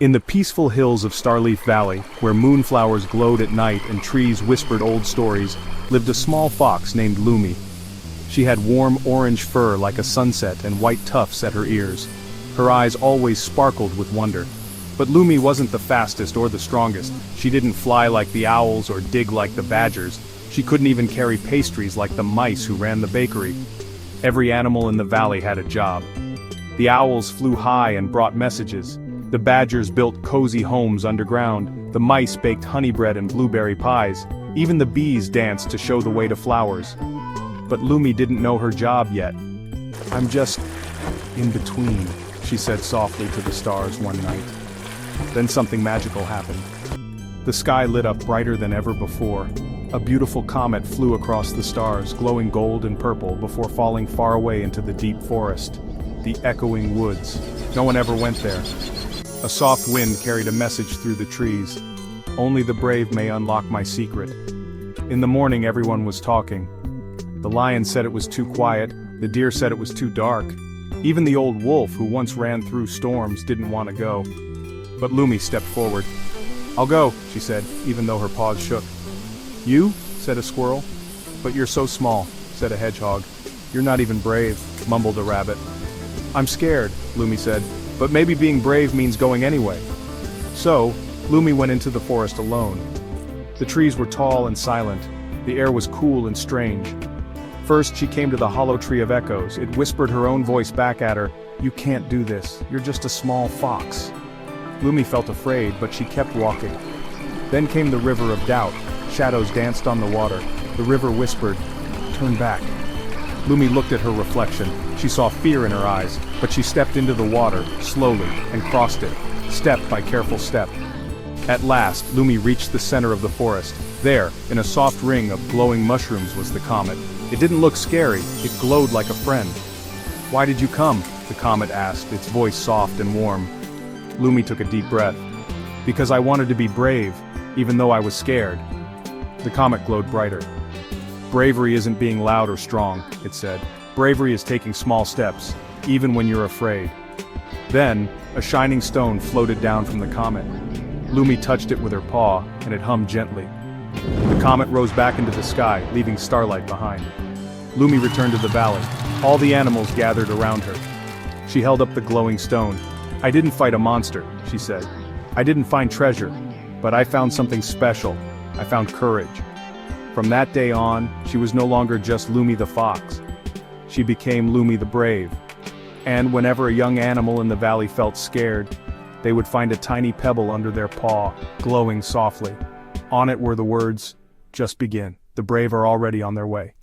In the peaceful hills of Starleaf Valley, where moonflowers glowed at night and trees whispered old stories, lived a small fox named Lumi. She had warm orange fur like a sunset and white tufts at her ears. Her eyes always sparkled with wonder. But Lumi wasn't the fastest or the strongest. She didn't fly like the owls or dig like the badgers. She couldn't even carry pastries like the mice who ran the bakery. Every animal in the valley had a job. The owls flew high and brought messages. The badgers built cozy homes underground. The mice baked honey bread and blueberry pies. Even the bees danced to show the way to flowers. But Lumi didn't know her job yet. "I'm just in between," she said softly to the stars one night. Then something magical happened. The sky lit up brighter than ever before. A beautiful comet flew across the stars, glowing gold and purple before falling far away into the deep forest. The echoing woods. No one ever went there. A soft wind carried a message through the trees. "Only the brave may unlock my secret." In the morning everyone was talking. The lion said it was too quiet, the deer said it was too dark. Even the old wolf who once ran through storms didn't want to go. But Lumi stepped forward. "I'll go," she said, even though her paws shook. "You?" said a squirrel. "But you're so small," said a hedgehog. "You're not even brave," mumbled a rabbit. "I'm scared," Lumi said, "but maybe being brave means going anyway." So, Lumi went into the forest alone. The trees were tall and silent. The air was cool and strange. First she came to the hollow tree of echoes. It whispered her own voice back at her, "You can't do this, you're just a small fox." Lumi felt afraid, but she kept walking. Then came the river of doubt. Shadows danced on the water. The river whispered, "Turn back." Lumi looked at her reflection. She saw fear in her eyes, but she stepped into the water, slowly, and crossed it, step by careful step. At last, Lumi reached the center of the forest. There, in a soft ring of glowing mushrooms was the comet. It didn't look scary, it glowed like a friend. "Why did you come?" the comet asked, its voice soft and warm. Lumi took a deep breath. "Because I wanted to be brave, even though I was scared." The comet glowed brighter. "Bravery isn't being loud or strong," it said. "Bravery is taking small steps, even when you're afraid." Then, a shining stone floated down from the comet. Lumi touched it with her paw, and it hummed gently. The comet rose back into the sky, leaving starlight behind. Lumi returned to the valley. All the animals gathered around her. She held up the glowing stone. "I didn't fight a monster," she said. "I didn't find treasure, but I found something special. I found courage." From that day on, she was no longer just Lumi the Fox. She became Lumi the Brave. And whenever a young animal in the valley felt scared, they would find a tiny pebble under their paw, glowing softly. On it were the words, "Just begin. The brave are already on their way."